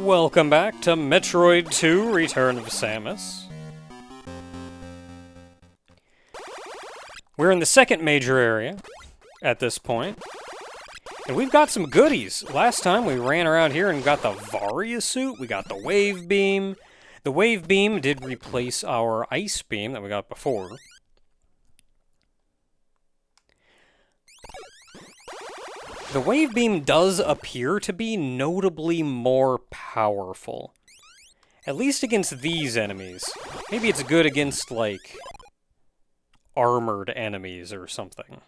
Welcome back to Metroid II: Return of Samus. We're in the second major area at this point, and we've got some goodies. Last time we ran around here and got the Varia suit, we got the Wave Beam. The Wave Beam did replace our Ice Beam that we got before. The Wave Beam does appear to be notably more powerful. At least against these enemies. Maybe it's good against, like, armored enemies or something.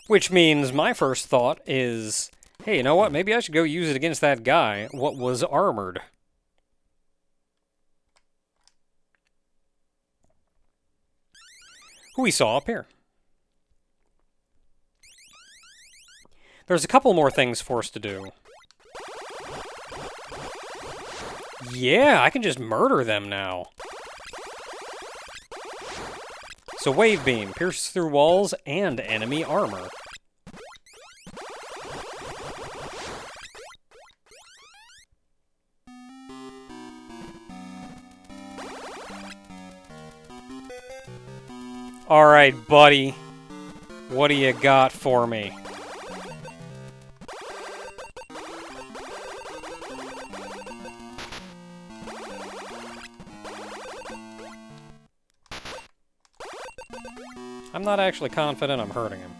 Which means my first thought is, hey, you know what? Maybe I should go use it against that guy. What was armored? Who we saw up here. There's a couple more things for us to do. Yeah, I can just murder them now. So Wave Beam, pierces through walls and enemy armor. Alright, buddy. What do you got for me? I'm not actually confident I'm hurting him.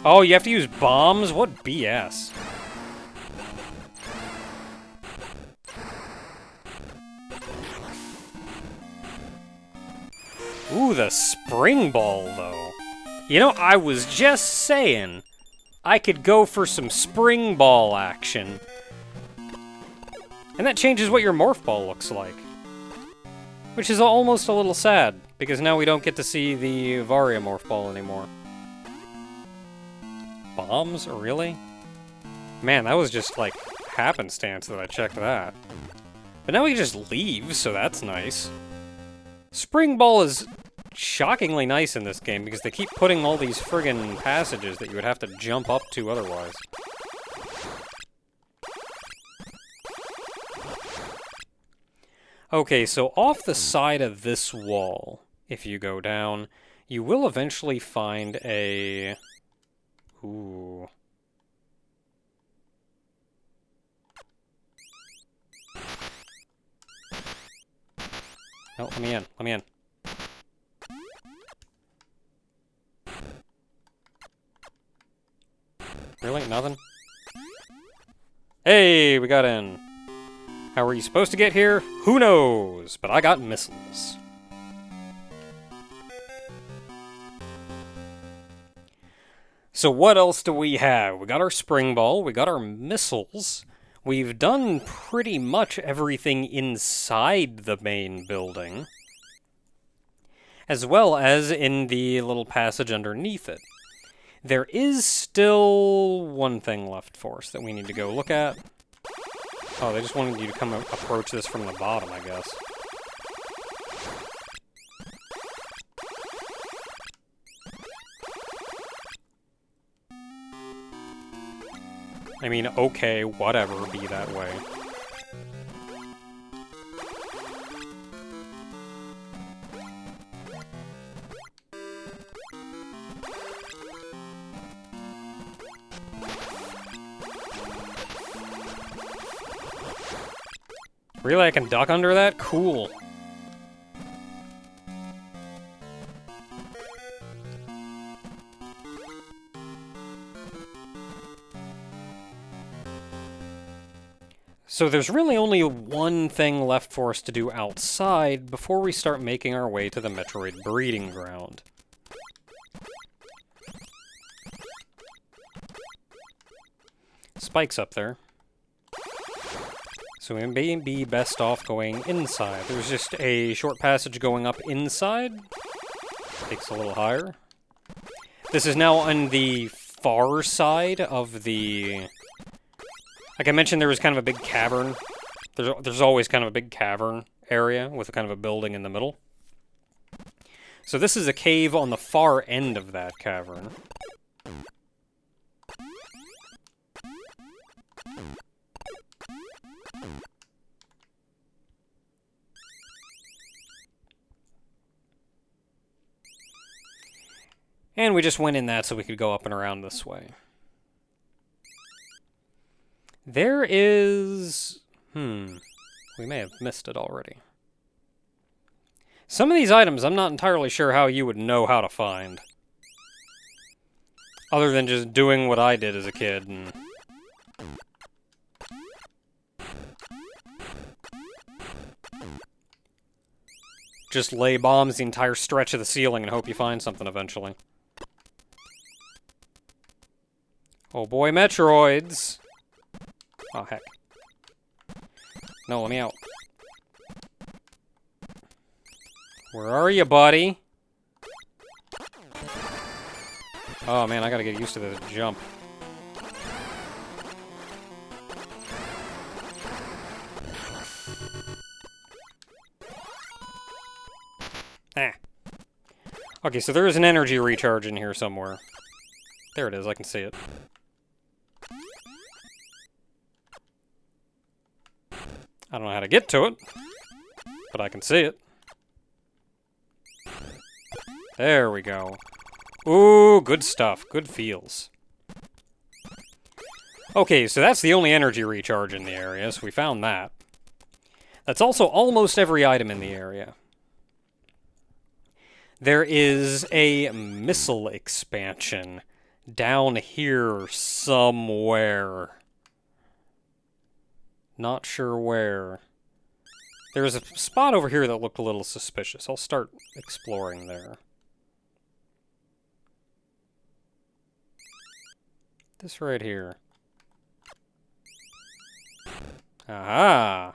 Oh, you have to use bombs? What BS? Ooh, the spring ball, though. You know, I was just saying I could go for some spring ball action. And that changes what your morph ball looks like. Which is almost a little sad, because now we don't get to see the Varia morph ball anymore. Bombs? Really? Man, that was just, like, happenstance that I checked that. But now we can just leave, so that's nice. Spring ball is shockingly nice in this game, because they keep putting all these friggin' passages that you would have to jump up to otherwise. Okay, so off the side of this wall, if you go down, you will eventually find a... Ooh. No, let me in, let me in. Really? Nothing? Hey, we got in. How were you supposed to get here? Who knows? But I got missiles. So what else do we have? We got our spring ball, we got our missiles. We've done pretty much everything inside the main building, as well as in the little passage underneath it. There is still one thing left for us that we need to go look at. Oh, they just wanted you to come approach this from the bottom, I guess. I mean, okay, whatever, be that way. Really? I can duck under that? Cool. So there's really only one thing left for us to do outside before we start making our way to the Metroid breeding ground. Spike's up there. So we may be best off going inside. There's just a short passage going up inside. Takes a little higher. This is now on the far side of the... Like I mentioned, there was kind of a big cavern. There's always kind of a big cavern area with a kind of a building in the middle. So this is a cave on the far end of that cavern. And we just went in that so we could go up and around this way. There is... we may have missed it already. Some of these items I'm not entirely sure how you would know how to find. Other than just doing what I did as a kid and... just lay bombs the entire stretch of the ceiling and hope you find something eventually. Oh boy, Metroids! Oh, heck. No, let me out. Where are you, buddy? Oh man, I gotta get used to this jump. Ah. Okay, so there is an energy recharge in here somewhere. There it is, I can see it. I don't know how to get to it, but I can see it. There we go. Ooh, good stuff. Good feels. Okay, so that's the only energy recharge in the area, so we found that. That's also almost every item in the area. There is a missile expansion down here somewhere. Not sure where. There's a spot over here that looked a little suspicious. I'll start exploring there. This right here. Aha!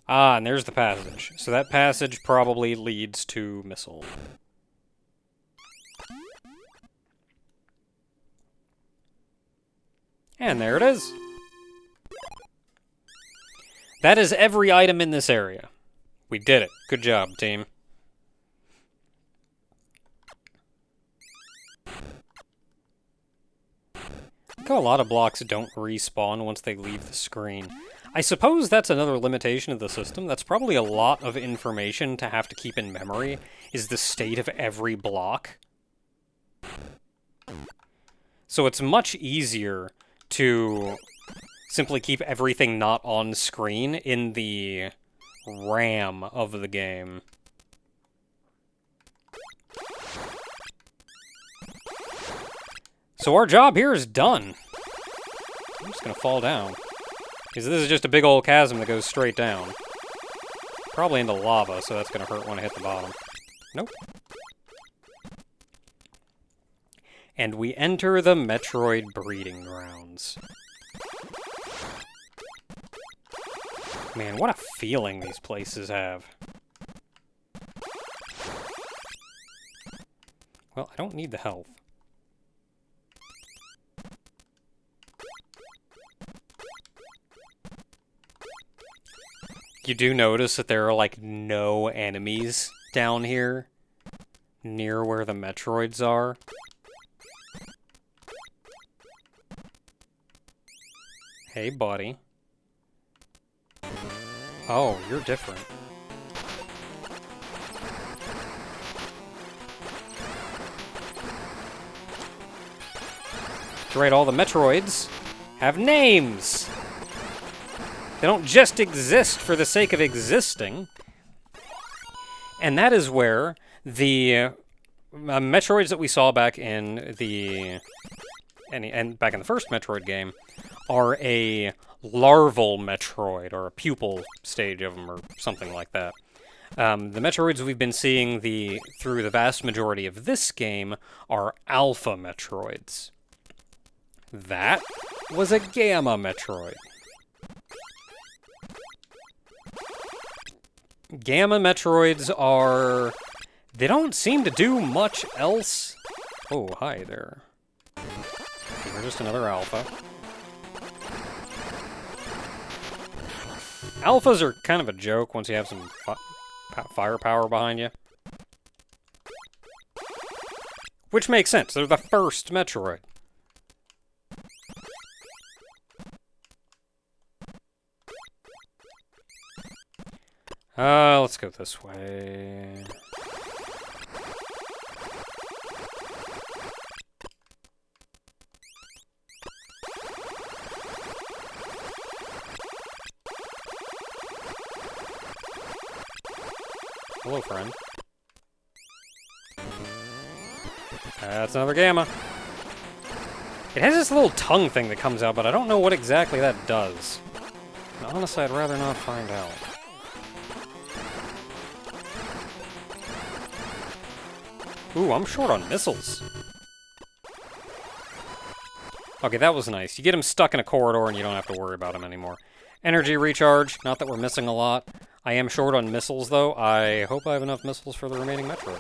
Ah, and there's the passage. So that passage probably leads to missile. And there it is. That is every item in this area. We did it. Good job, team. Look how a lot of blocks don't respawn once they leave the screen. I suppose that's another limitation of the system. That's probably a lot of information to have to keep in memory, is the state of every block. So it's much easier to simply keep everything not on screen in the RAM of the game. So our job here is done. I'm just gonna fall down. Because this is just a big old chasm that goes straight down. Probably into lava, so that's gonna hurt when I hit the bottom. Nope. And we enter the Metroid breeding grounds. Man, what a feeling these places have. Well, I don't need the health. You do notice that there are, like, no enemies down here near where the Metroids are. Hey, buddy. Oh, you're different. That's right, all the Metroids have names! They don't just exist for the sake of existing. And that is where the Metroids that we saw back in the... and back in the first Metroid game are a larval Metroid, or a pupil stage of them, or something like that. The Metroids we've been seeing through the vast majority of this game are alpha Metroids. That was a gamma Metroid. Gamma Metroids are... they don't seem to do much else. Oh, hi there. We're just another alpha. Alphas are kind of a joke once you have some firepower behind you. Which makes sense. They're the first Metroid. Let's go this way. Hello, friend. That's another Gamma. It has this little tongue thing that comes out, but I don't know what exactly that does. And honestly, I'd rather not find out. Ooh, I'm short on missiles. Okay, that was nice. You get him stuck in a corridor and you don't have to worry about him anymore. Energy recharge, not that we're missing a lot. I am short on missiles, though. I hope I have enough missiles for the remaining Metroid.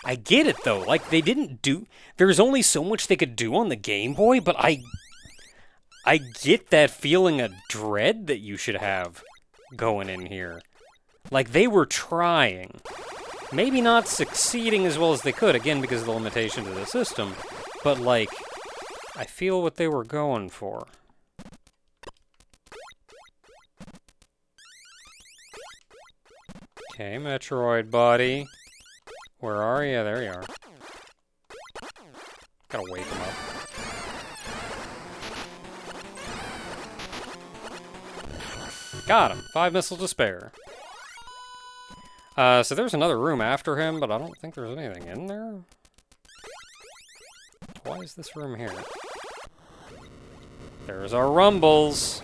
I get it, though. Like, they didn't do... There's only so much they could do on the Game Boy, but I get that feeling of dread that you should have going in here. Like, they were trying. Maybe not succeeding as well as they could, again, because of the limitation to the system. But, like, I feel what they were going for. Okay, Metroid buddy. Where are you? There you are. Gotta wake him up. Got him. 5 missiles to spare. So there's another room after him, but I don't think there's anything in there. Why is this room here? There's our rumbles.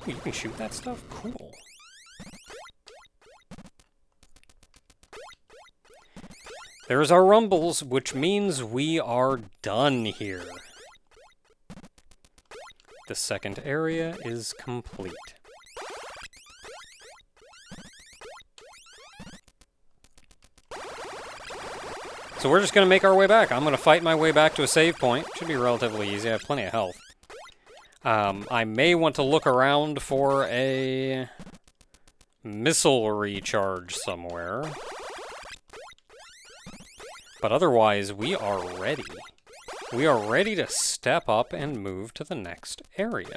Ooh, you can shoot that stuff? Cool. There's our rumbles, which means we are done here. The second area is complete. So we're just going to make our way back. I'm going to fight my way back to a save point. Should be relatively easy. I have plenty of health. I may want to look around for a missile recharge somewhere. But otherwise, we are ready. We are ready to step up and move to the next area.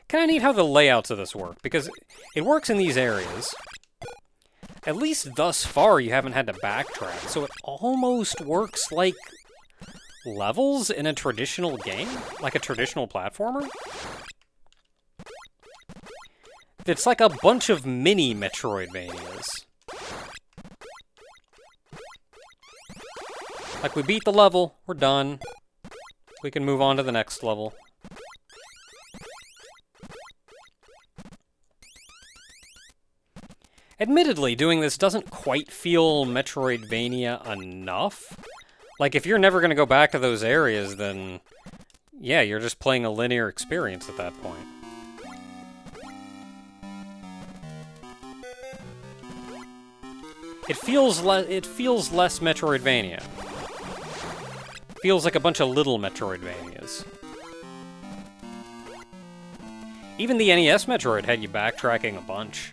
Kind of neat how the layouts of this work, because it works in these areas. At least thus far, you haven't had to backtrack, so it almost works like levels in a traditional game, like a traditional platformer. It's like a bunch of mini Metroidvanias. Like, we beat the level, we're done. We can move on to the next level. Admittedly, doing this doesn't quite feel Metroidvania enough. Like, if you're never going to go back to those areas, then... yeah, you're just playing a linear experience at that point. It feels less Metroidvania. Feels like a bunch of little Metroidvanias. Even the NES Metroid had you backtracking a bunch.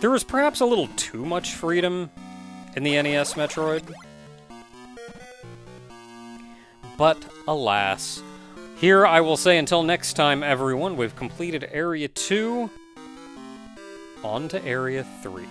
There was perhaps a little too much freedom in the NES Metroid. But, alas. Here, I will say until next time, everyone, we've completed Area 2. On to Area 3.